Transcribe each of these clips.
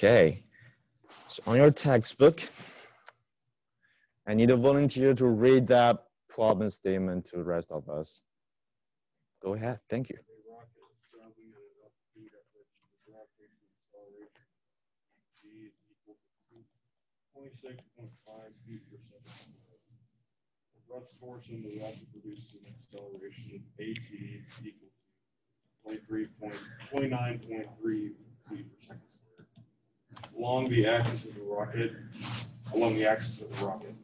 Okay, so on your textbook, I need a volunteer to read that problem statement to the rest of us. Go ahead, thank you. G is equal to 26.5 feet per second. The thrust force in the rocket produces an acceleration of AT equal to 29.3 feet per second squared. Along the axis of the rocket,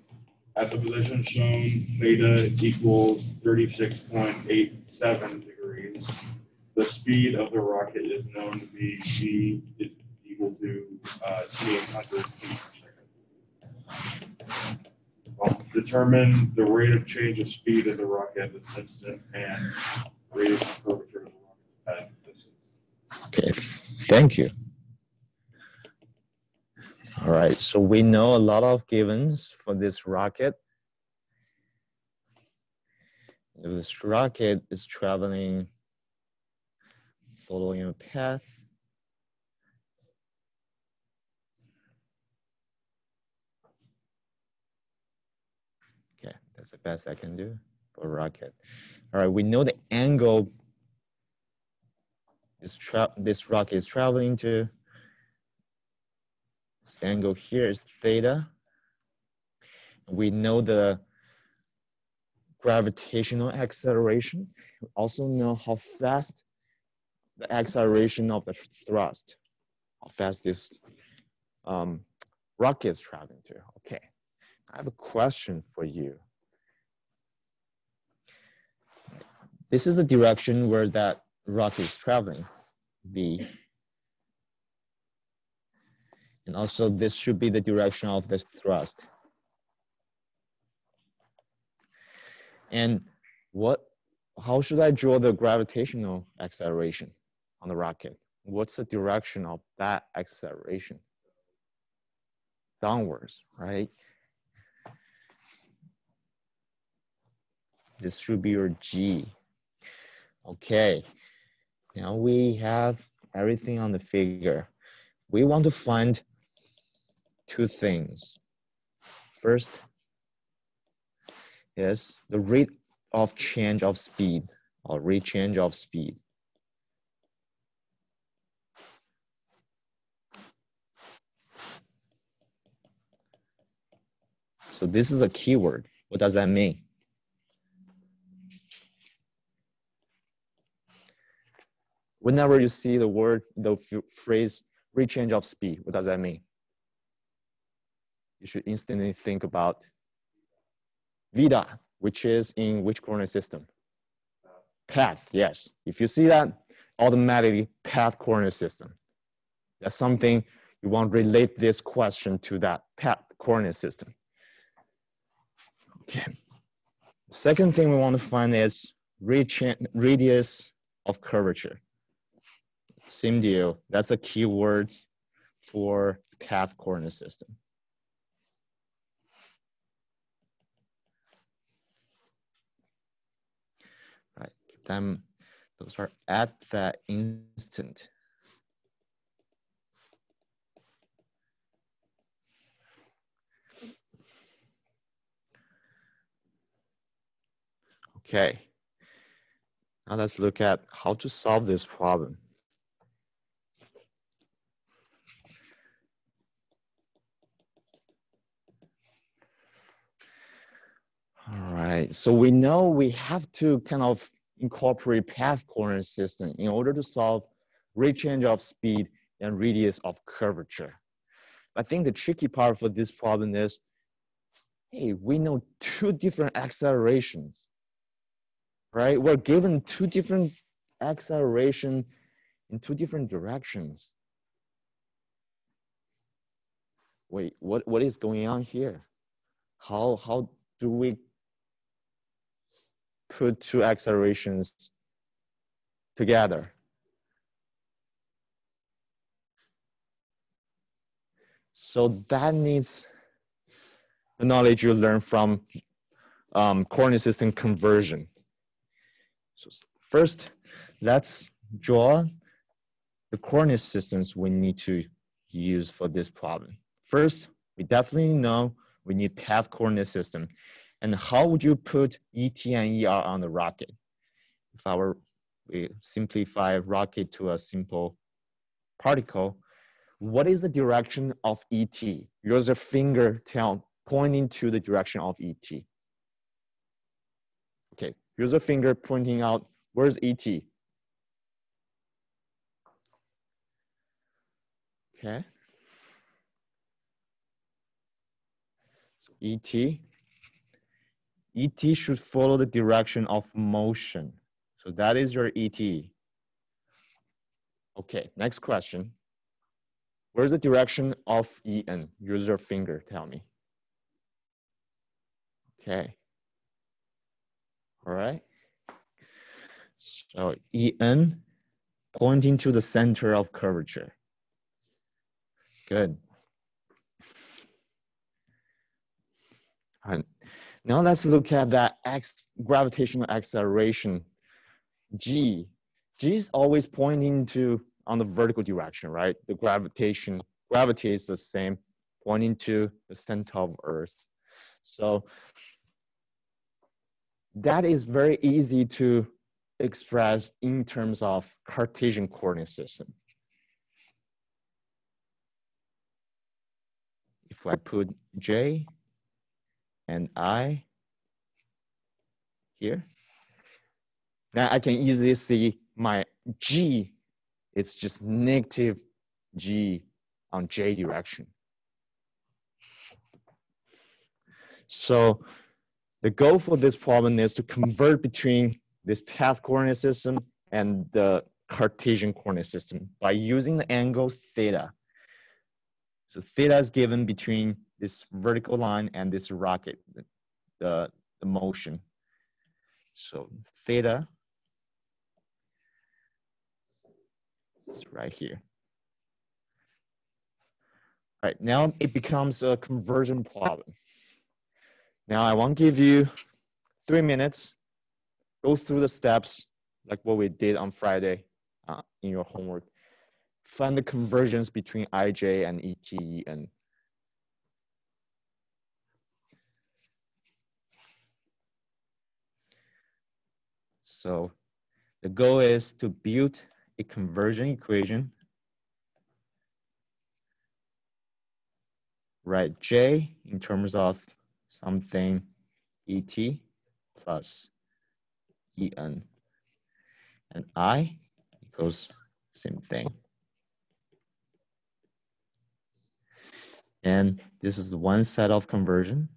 at the position shown, theta equals 36.87 degrees. The speed of the rocket is known to be g is equal to 2,800 feet per second. Determine the rate of change of speed of the rocket at this instant and rate of curvature of the rocket at this instant. Okay, thank you. All right, so we know a lot of givens for this rocket. If this rocket is traveling following a path, okay, that's the best I can do for a rocket. All right, we know the angle this rocket is traveling to. This angle here is theta. We know the gravitational acceleration. We also know how fast the acceleration of the thrust, how fast this rocket is traveling to. Okay, I have a question for you. This is the direction where that rocket is traveling, B. And also this should be the direction of the thrust. And how should I draw the gravitational acceleration on the rocket? What's the direction of that acceleration? Downwards, right? This should be your G. Okay, now we have everything on the figure. We want to find two things. First is the rate of change of speed, or rate change of speed. So this is a keyword. What does that mean? Whenever you see the phrase rate change of speed, what does that mean? You should instantly think about v dot, which is in which coordinate system? Path, yes. If you see that, automatically path coordinate system. That's something you want to relate this question to that path coordinate system. Okay. Second thing we want to find is radius of curvature. Same deal. That's a keyword for path coordinate system. Right. Them, those are at that instant. Okay. Now let's look at how to solve this problem. All right, so we know we have to kind of incorporate path coordinate system in order to solve rate change of speed and radius of curvature. I think the tricky part for this problem is, hey, we know two different accelerations, right? We're given two different acceleration in two different directions. Wait, what is going on here? How do we put two accelerations together? So that needs the knowledge you learn from coordinate system conversion. So first, let's draw the coordinate systems we need to use for this problem? First, we definitely know we need path coordinate system. And how would you put ET and ER on the rocket? If we simplify rocket to a simple particle, what is the direction of ET? Use your finger pointing to the direction of ET. Okay, use a finger pointing out, where's ET? Okay. So ET should follow the direction of motion. So that is your ET. Okay, next question. Where's the direction of EN? Use your finger, tell me. Okay. All right. So EN pointing to the center of curvature. Good. All right. Now let's look at that gravitational acceleration, G. G is always pointing on the vertical direction, right? The gravity is the same, pointing to the center of Earth. So that is very easy to express in terms of Cartesian coordinate system. If I put J and I here, now I can easily see my G, it's just negative G on J direction. So the goal for this problem is to convert between this path coordinate system and the Cartesian coordinate system by using the angle theta. So theta is given between this vertical line and this rocket, the motion. So theta is right here. All right, now it becomes a conversion problem. Now I want to give you 3 minutes, go through the steps like what we did on Friday in your homework. Find the convergence between IJ and ET. So the goal is to build a conversion equation. Write J in terms of something ET plus EN. And I equals same thing. And this is one set of conversion.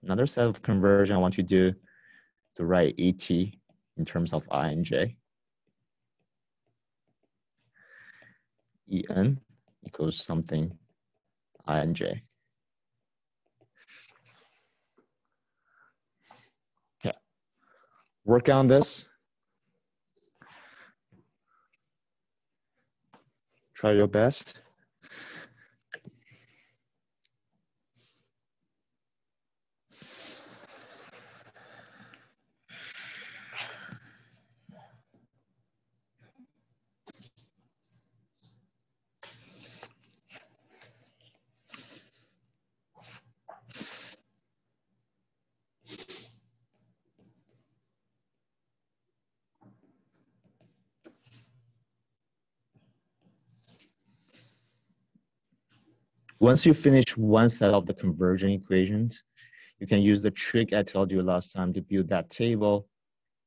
Another set of conversion I want you to do to write ET in terms of I and J. En equals something I and J. Okay, work on this. Try your best. Once you finish one set of the conversion equations, you can use the trick I told you last time to build that table,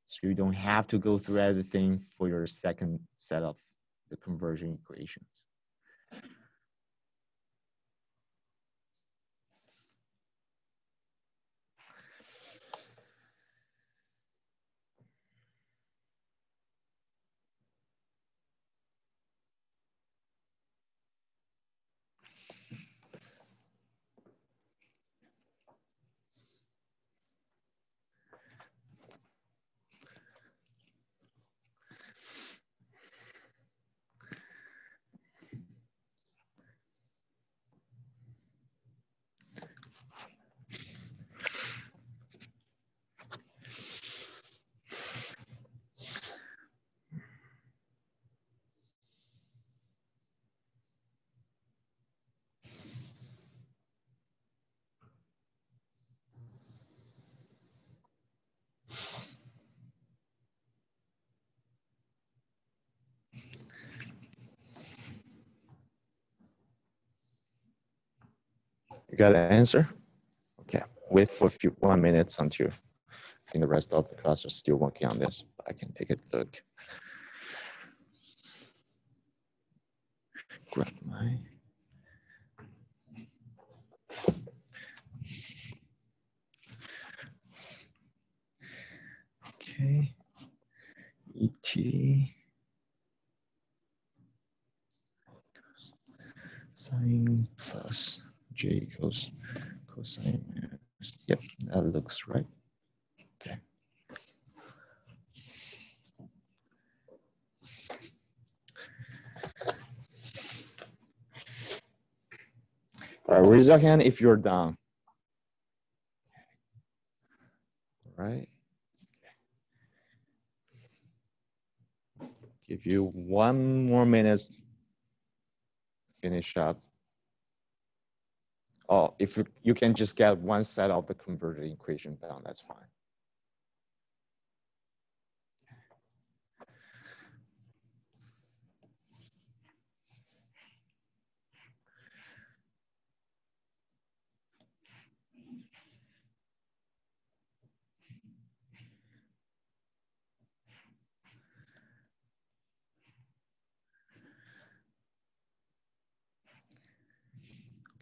so you don't have to go through everything for your second set of the conversion equations. You got an answer? Okay, wait for 1 minute until I think the rest of the class are still working on this. I can take a look. Grab my. Okay, ET. Sine plus J equals cosine minus. Yep, that looks right. Okay. All right, raise your hand if you're done. All right. Give you 1 more minute. Finish up. Oh, if you can just get one set of the converted equation down, that's fine.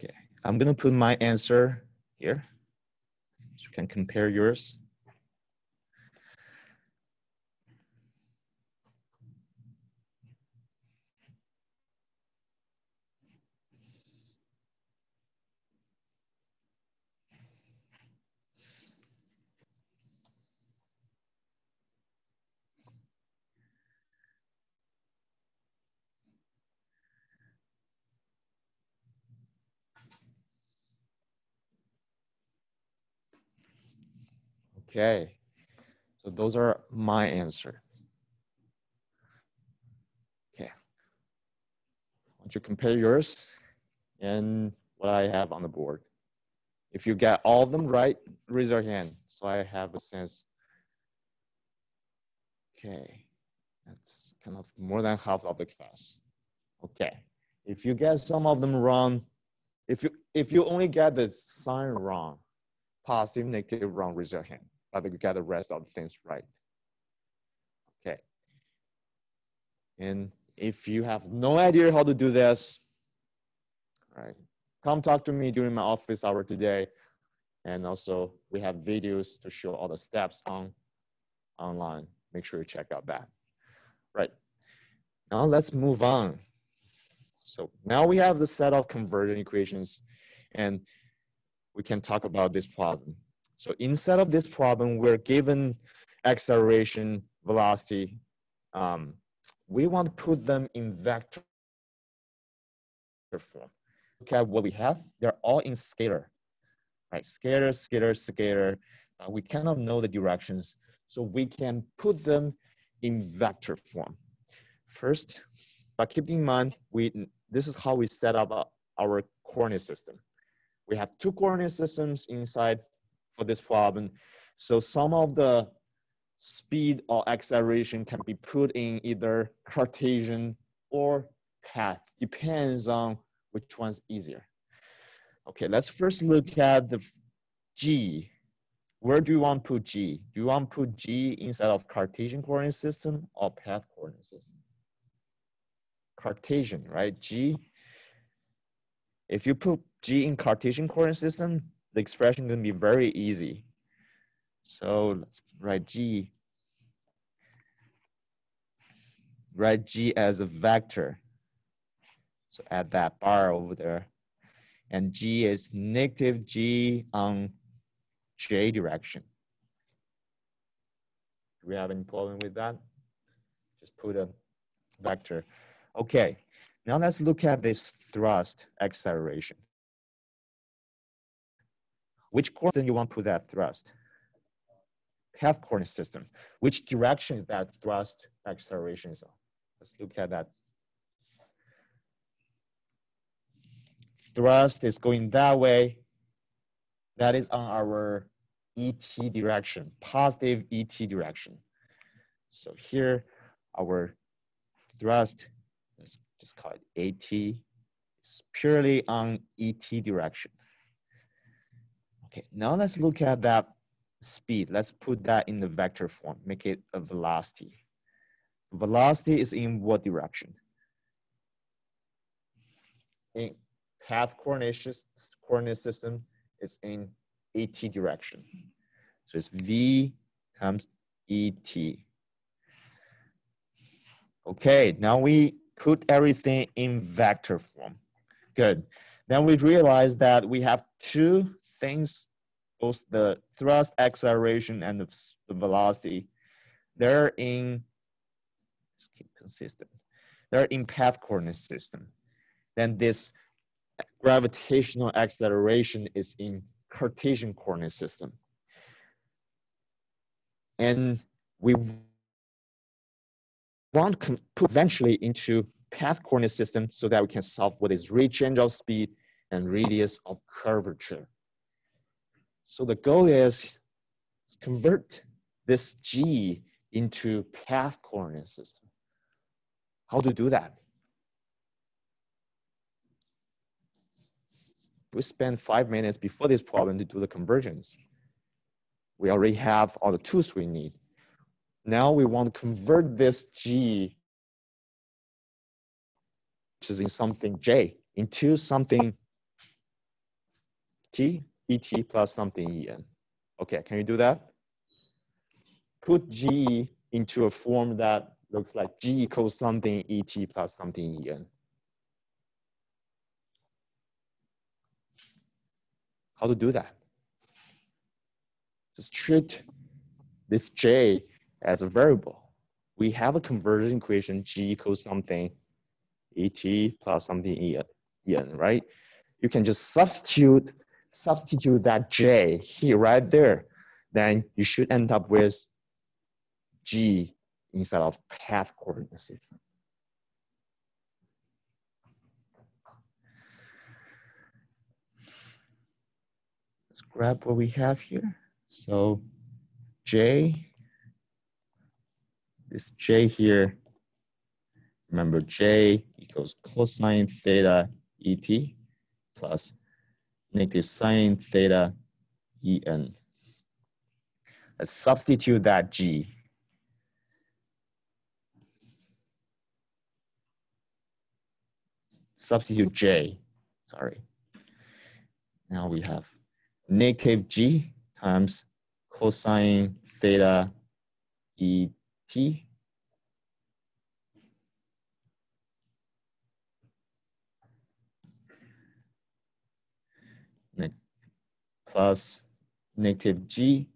Okay, I'm gonna put my answer here, so you can compare yours. Okay, so those are my answers. Okay, why don't you compare yours and what I have on the board? If you get all of them right, raise your hand so I have a sense. Okay, that's kind of more than half of the class. Okay, if you get some of them wrong, if you only get the sign wrong, positive, negative, wrong, raise your hand. But you get the rest of the things right. Okay. And if you have no idea how to do this, all right, come talk to me during my office hour today. And also we have videos to show all the steps online. Make sure you check out that. Right. Now let's move on. So now we have the set of conversion equations and we can talk about this problem. So instead of this problem, we're given acceleration, velocity. We want to put them in vector form. Look at what we have. They're all in scalar, right? Scalar, scalar, scalar. We cannot know the directions, so we can put them in vector form. First, but keep in mind, this is how we set up our coordinate system. We have 2 coordinate systems inside for this problem. So some of the speed or acceleration can be put in either Cartesian or path, depends on which one's easier. Okay, let's first look at the G. Where do you want to put G? Do you want to put G inside of Cartesian coordinate system or path coordinate system? Cartesian, right? G. If you put G in Cartesian coordinate system, the expression is going to be very easy. So let's write G. Write G as a vector. So add that bar over there. And G is negative G on J direction. Do we have any problem with that? Just put a vector. Okay, now let's look at this thrust acceleration. Which coordinate you want to put that thrust? Path coordinate system. Which direction is that thrust acceleration on? Let's look at that. Thrust is going that way. That is on our ET direction, positive ET direction. So here, our thrust, let's just call it AT, is purely on ET direction. Okay, now let's look at that speed. Let's put that in the vector form, make it a velocity. Velocity is in what direction? In path coordinate system, it's in AT direction. So it's V times ET. Okay, now we put everything in vector form. Good. Then we realize that we have two things, both the thrust acceleration and the velocity. They're in, let's keep consistent. They're in path coordinate system. Then this gravitational acceleration is in Cartesian coordinate system. And we want to put eventually into path coordinate system so that we can solve what is rate change of speed and radius of curvature. So the goal is convert this G into path coordinate system. How to do that? We spent 5 minutes before this problem to do the conversions. We already have all the tools we need. Now we want to convert this G, which is in something J, into something T, ET plus something EN. Okay, can you do that? Put G into a form that looks like G equals something ET plus something EN. How to do that? Just treat this J as a variable. We have a conversion equation, G equals something ET plus something EN, right? You can just substitute that J here, right there. Then you should end up with G inside of path coordinate system. Let's grab what we have here. So J, this J here, remember J equals cosine theta ET plus negative sine theta EN. Let's substitute that G. Substitute J, sorry. Now we have negative G times cosine theta ET plus negative G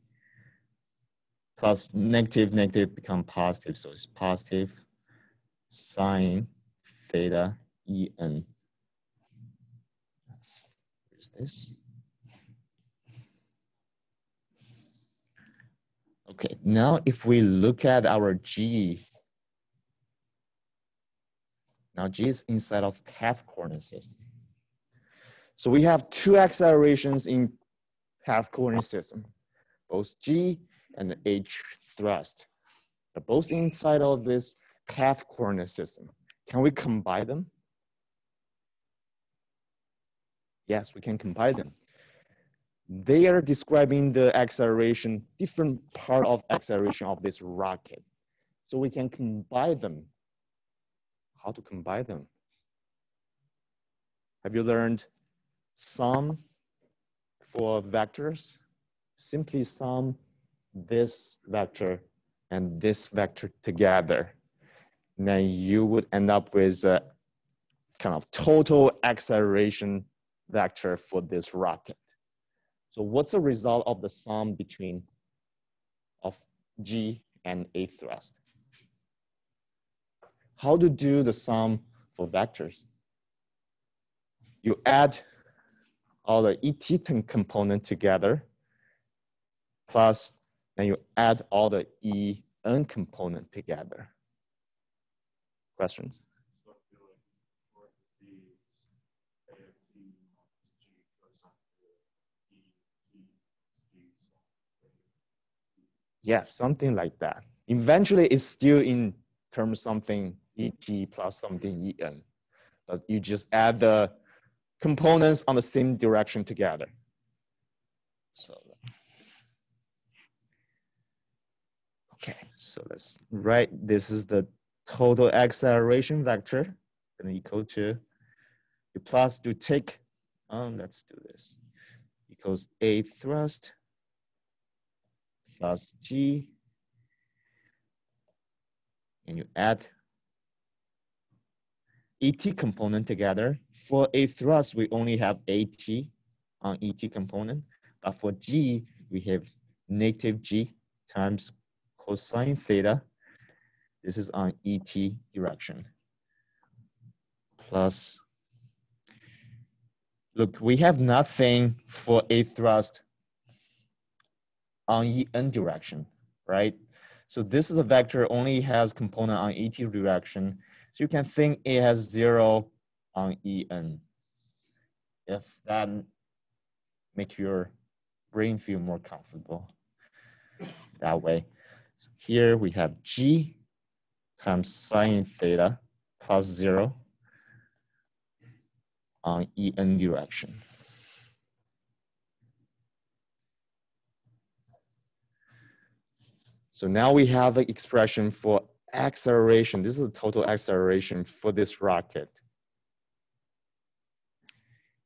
plus negative become positive, so it's positive sine theta EN. Where's this? Okay, now if we look at our G, now G is inside of path coordinate system. So we have two accelerations in path coordinate system, both G and H thrust. They're both inside of this path coordinate system. Can we combine them? Yes, we can combine them. They are describing the acceleration, different part of acceleration of this rocket. So we can combine them. How to combine them? Have you learned sum for vectors? Simply sum this vector and this vector together. And then you would end up with a kind of total acceleration vector for this rocket. So what's the result of the sum between of G and A thrust? How to do the sum for vectors? You add all the ET component together, plus then you add all the EN component together. Questions? Yeah, something like that. Eventually, it's still in terms of something ET plus something EN, but you just add the components on the same direction together. So, okay, so let's write, this is the total acceleration vector, gonna equal to, you plus to take, let's do this, equals A thrust plus G, and you add ET component together. For A thrust, we only have AT on ET component, but for G, we have negative G times cosine theta. This is on ET direction. Plus, look, we have nothing for A thrust on EN direction, right? So this is a vector only has component on ET direction. So you can think it has 0 on EN. If that makes your brain feel more comfortable that way. So here we have G times sine theta plus 0 on EN direction. So now we have an expression for acceleration. This is the total acceleration for this rocket.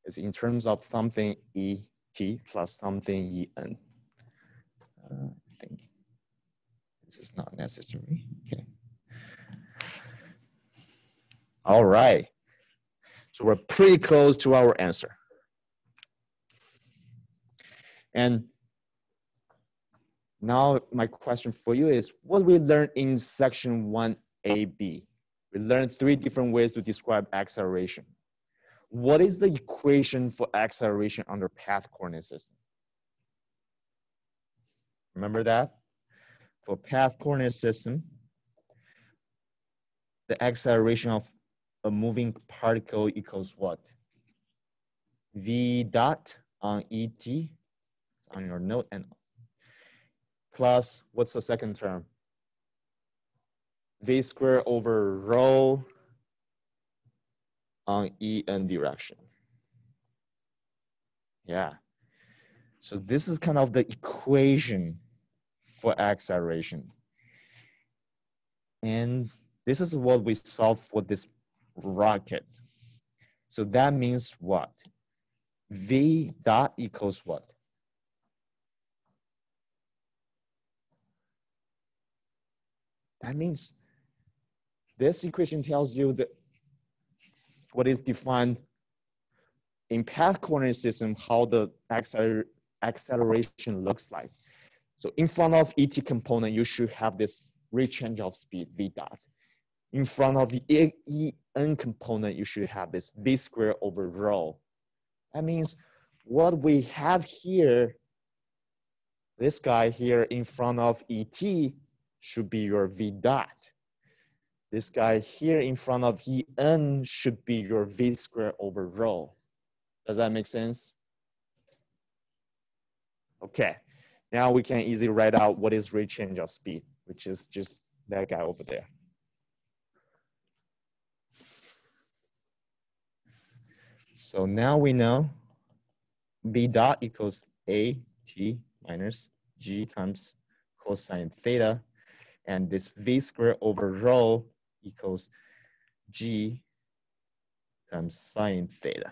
It's in terms of something ET plus something EN. I think this is not necessary. Okay. All right. So we're pretty close to our answer. And now my question for you is, what we learned in section 1AB? We learned 3 different ways to describe acceleration. What is the equation for acceleration under path coordinate system? Remember that? For path coordinate system, the acceleration of a moving particle equals what? V dot on ET, it's on your note, and plus, what's the second term? V squared over rho on EN direction. Yeah. So this is kind of the equation for acceleration. And this is what we solve for this rocket. So that means what? V dot equals what? That means this equation tells you that what is defined in path coordinate system, how the acceleration looks like. So in front of ET component, you should have this rate change of speed, V dot. In front of the EN component, you should have this V squared over rho. That means what we have here, this guy here in front of ET should be your V dot. This guy here in front of EN should be your V squared over rho. Does that make sense? Okay, now we can easily write out what is rate change of speed, which is just that guy over there. So now we know V dot equals AT minus G times cosine theta, and this V squared over rho equals G times sine theta.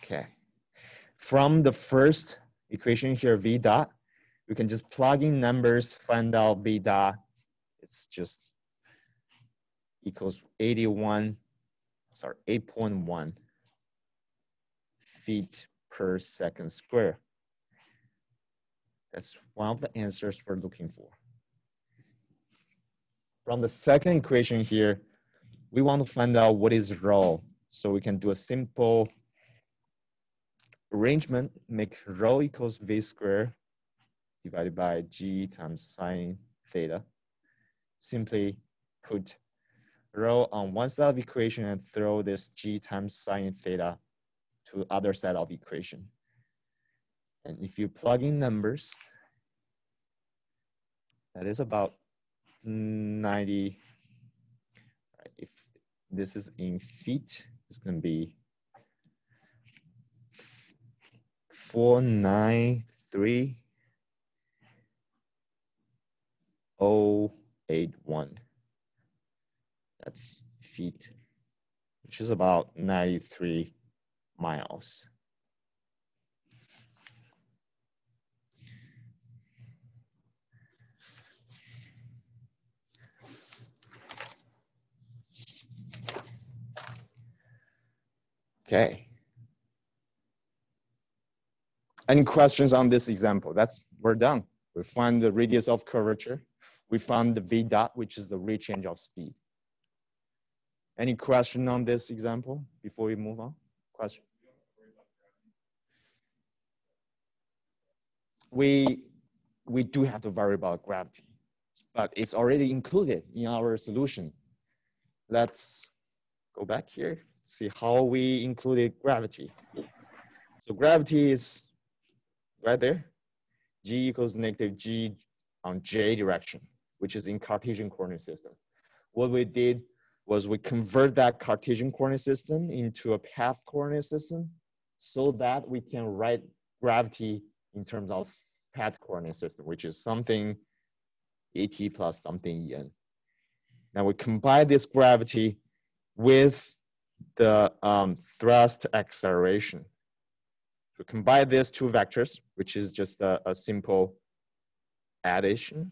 Okay, from the first equation here, V dot, we can just plug in numbers, find out V dot. It's just equals 8.1 feet per second square. That's one of the answers we're looking for. From the second equation here, we want to find out what is rho. So we can do a simple arrangement, make rho equals V squared divided by G times sine theta. Simply put rho on one side of equation and throw this G times sine theta to the other side of equation. And if you plug in numbers, that is about 90. If This is in feet. It's going to be 493,081. That's feet, which is about 93 miles. Okay. Any questions on this example? We're done. We find the radius of curvature. We found the V dot, which is the rate change of speed. Any question on this example before we move on? Question? We do have to worry about gravity, but it's already included in our solution. Let's go back here, see how we included gravity. So gravity is right there. G equals negative G on J direction, which is in Cartesian coordinate system. What we did was we convert that Cartesian coordinate system into a path coordinate system so that we can write gravity in terms of path coordinate system, which is something at plus something en. Now we combine this gravity with the thrust acceleration. We combine these two vectors, which is just a simple addition,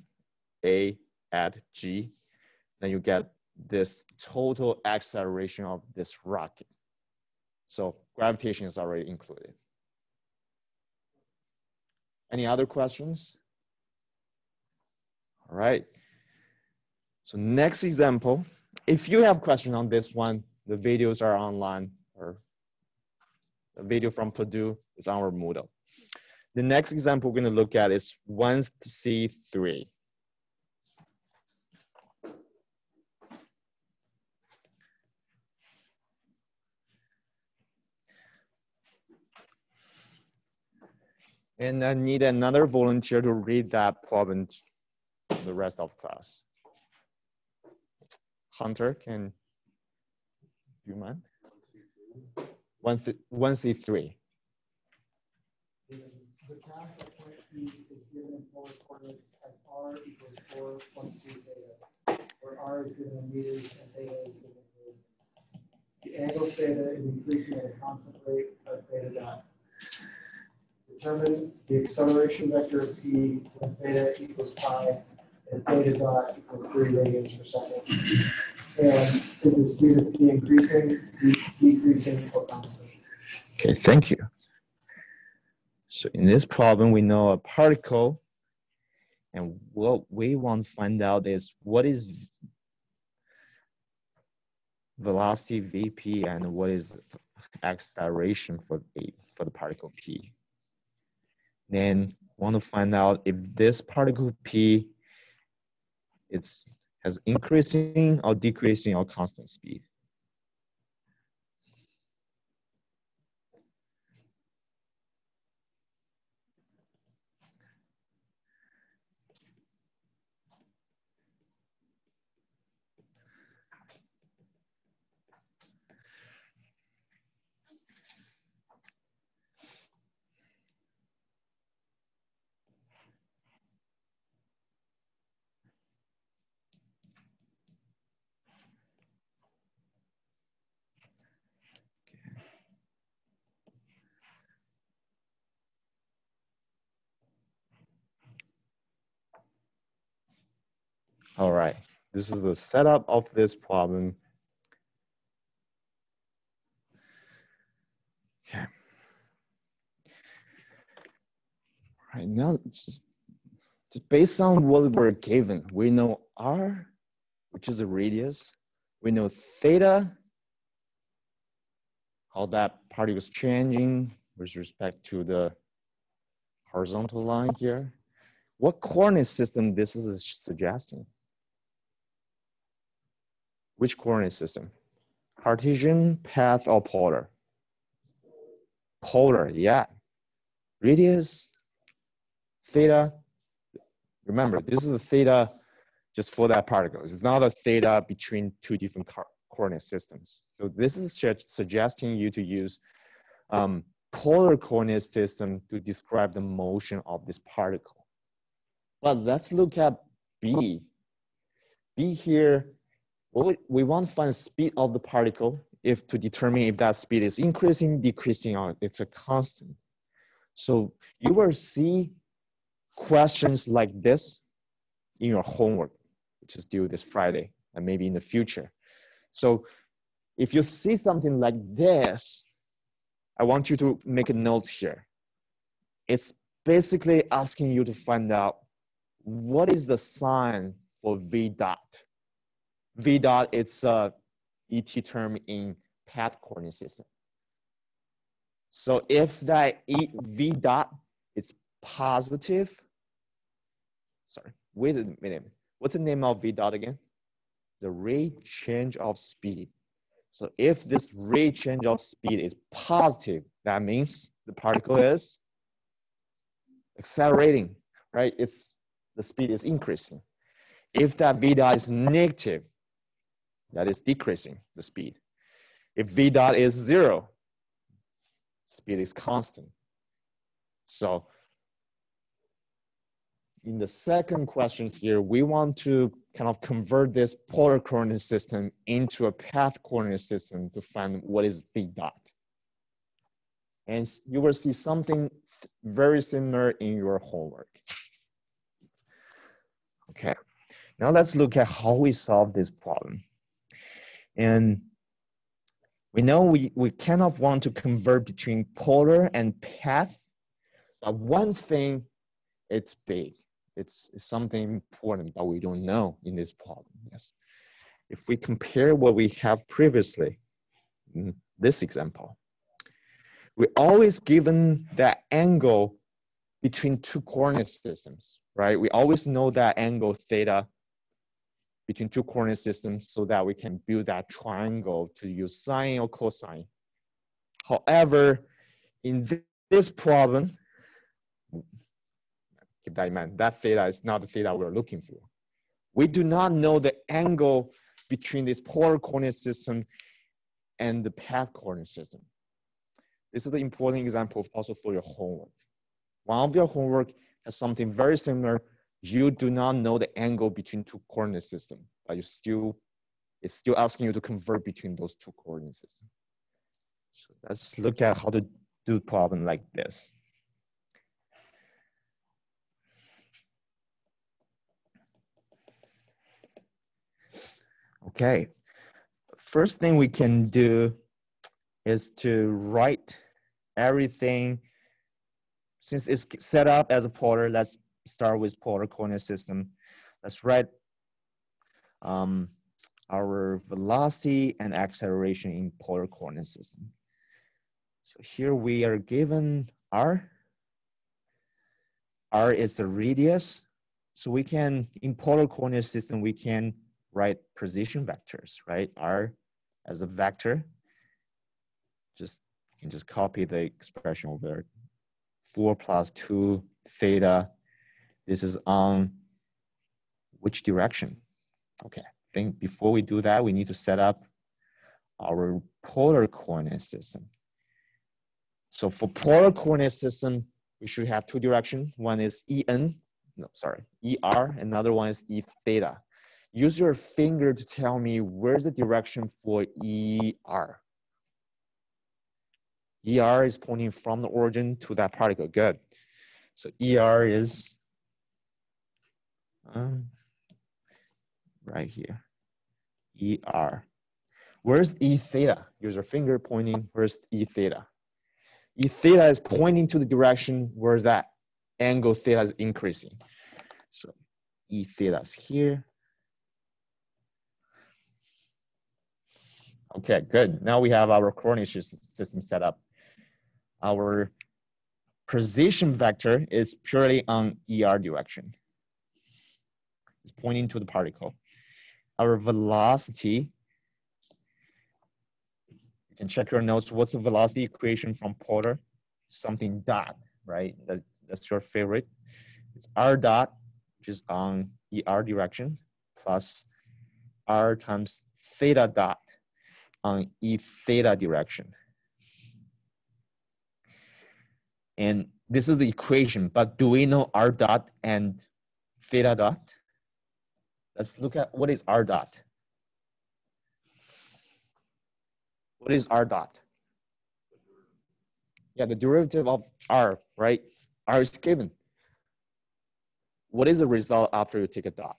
A add G. Then you get this total acceleration of this rocket. So gravitation is already included. Any other questions? All right. So next example, if you have questions on this one, the videos are online, or the video from Purdue is on our Moodle. The next example we're going to look at is 1C3. And I need another volunteer to read that problem to the rest of class. Hunter, can you mind? 1C3. The path of point P is given in polar coordinates as r equals 4 plus 2 theta, where r is given in meters and theta is given in radians. The angle theta is increasing at a constant rate of theta dot. Determine the acceleration vector of P when theta equals pi and theta dot equals 3 radians per second. And is the speed of P increasing, decreasing, or constant? Okay, thank you. So in this problem, we know a particle, and what we want to find out is what is velocity Vp and what is the acceleration for the particle P. Then want to find out if this particle P has increasing or decreasing or constant speed. All right, this is the setup of this problem. Okay. All right, now just based on what we're given, we know r, which is a radius. We know theta, how that particle is changing with respect to the horizontal line here. What coordinate system this is suggesting? Which coordinate system? Cartesian, path, or polar? Polar, yeah. Radius, theta. Remember, this is the theta just for that particle. It's not a theta between two different coordinate systems. So this is suggesting you to use polar coordinate system to describe the motion of this particle. But let's look at B. B here, we want to find the speed of the particle if to determine if that speed is increasing, decreasing, or it's a constant. So you will see questions like this in your homework, which is due this Friday and maybe in the future. So if you see something like this, I want you to make a note here. It's basically asking you to find out what is the sign for V dot. V dot, it's a ET term in path coordinate system. So if that V dot is positive, sorry, wait a minute. What's the name of V dot again? The rate change of speed. So if this rate change of speed is positive, that means the particle is accelerating, right? The speed is increasing. If that V dot is negative, that is decreasing the speed. If V dot is 0, speed is constant. So in the second question here, we want to kind of convert this polar coordinate system into a path coordinate system to find what is V dot. And you will see something very similar in your homework. Okay, now let's look at how we solve this problem. And we know we kind of want to convert between polar and path, but one thing, it's big. It's something important that we don't know in this problem. Yes. If we compare what we have previously, in this example, we always given that angle between two coordinate systems, right? We always know that angle theta between two coordinate systems so that we can build that triangle to use sine or cosine. However, in this problem, keep that in mind, that theta is not the theta we're looking for. We do not know the angle between this polar coordinate system and the path coordinate system. This is an important example also for your homework. One of your homework has something very similar. You do not know the angle between two coordinate systems, but it's still asking you to convert between those two coordinate systems. So let's look at how to do a problem like this. Okay, first thing we can do is to write everything. Since it's set up as a polar, let's start with polar coordinate system. Let's write our velocity and acceleration in polar coordinate system. So here we are given R. R is the radius. So we can, in polar coordinate system, we can write position vectors, right? R as a vector. You can just copy the expression over there. 4 plus 2 theta. This is on which direction? Okay, I think before we do that, we need to set up our polar coordinate system. So for polar coordinate system, we should have two directions. One is ER, another one is E theta. Use your finger to tell me where's the direction for ER. ER is pointing from the origin to that particle. Good. So ER is right here. ER. Where's E theta? Use your finger pointing. Where's E theta? E theta is pointing to the direction where that angle theta is increasing. So E theta is here. Okay, good. Now we have our coordinate system set up. Our position vector is purely on ER direction. It's pointing to the particle. Our velocity, you can check your notes. What's the velocity equation from polar? Something dot, right? That's your favorite. It's R dot, which is on ER direction, plus R times theta dot, on E theta direction. And this is the equation, but do we know R dot and theta dot? Let's look at what is R dot. What is R dot? Yeah, the derivative of R, right? R is given. What is the result after you take a dot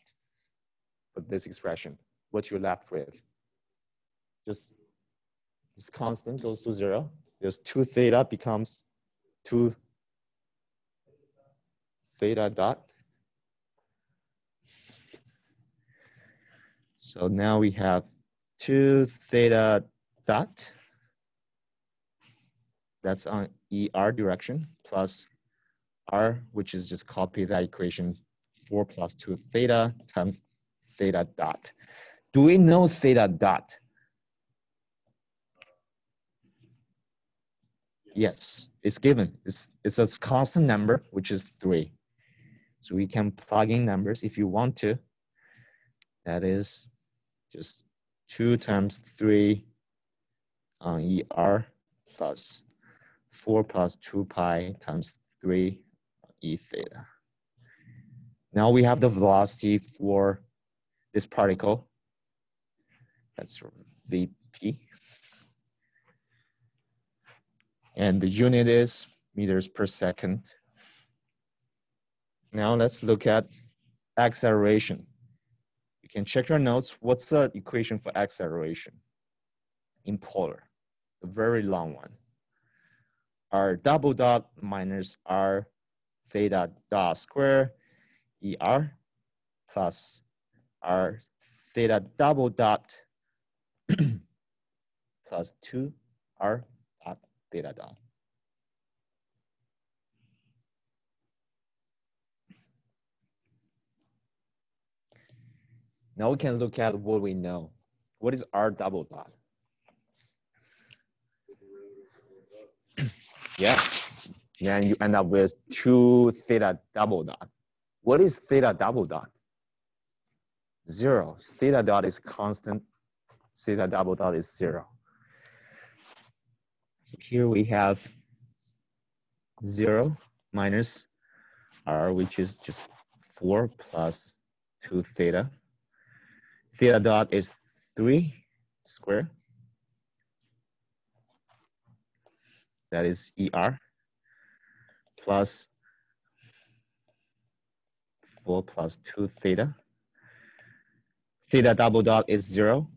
for this expression? What you're left with? Just this constant goes to 0. There's 2 theta becomes 2 theta dot. So now we have 2 theta dot. That's on ER direction plus R, which is just copy that equation, 4 plus 2 theta times theta dot. Do we know theta dot? Yes, it's given. It's a constant number, which is 3. So we can plug in numbers if you want to. That is just 2 times 3 on ER plus 4 plus 2 pi times 3 E theta. Now we have the velocity for this particle. That's VP. And the unit is meters per second. Now let's look at acceleration. You can check your notes. What's the equation for acceleration in polar? The very long one. R double dot minus R theta dot square ER plus R theta double dot plus 2 R dot theta dot. Now we can look at what we know. What is R double dot? Yeah, then you end up with 2 theta double dot. What is theta double dot? 0. Theta dot is constant. Theta double dot is 0. So here we have 0 minus R, which is just 4 plus 2 theta. Theta dot is 3 square. That is ER plus 4 plus 2 theta. Theta double dot is 0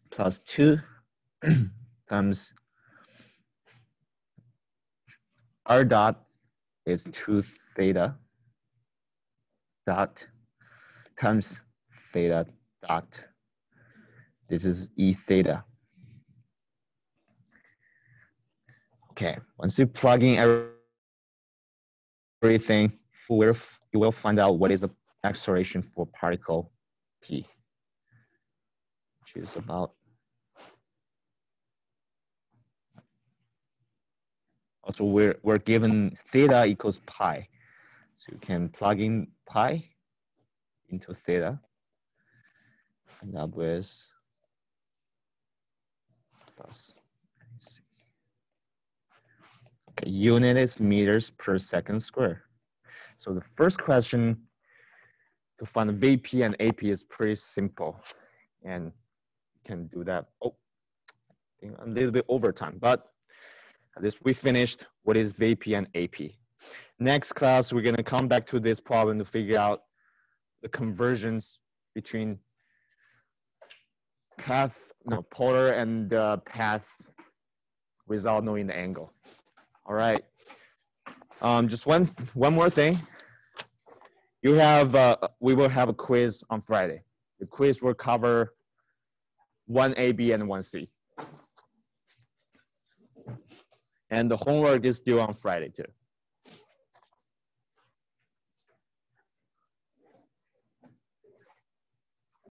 plus 2 times R dot is 2 theta dot times theta dot. This is E theta. Okay, once you plug in everything, you will find out what is the acceleration for particle P, which is about, also we're given theta equals pi. So you can plug in pi into theta, end up with plus. Okay, unit is meters per second square. So the first question to find VP and AP is pretty simple, and you can do that. Oh, I think a little bit over time, but at least we finished what is VP and AP. Next class, we're gonna come back to this problem to figure out the conversions between polar and path without knowing the angle. All right. Just one more thing. You have we will have a quiz on Friday. The quiz will cover 1A, B, and 1C. And the homework is due on Friday too.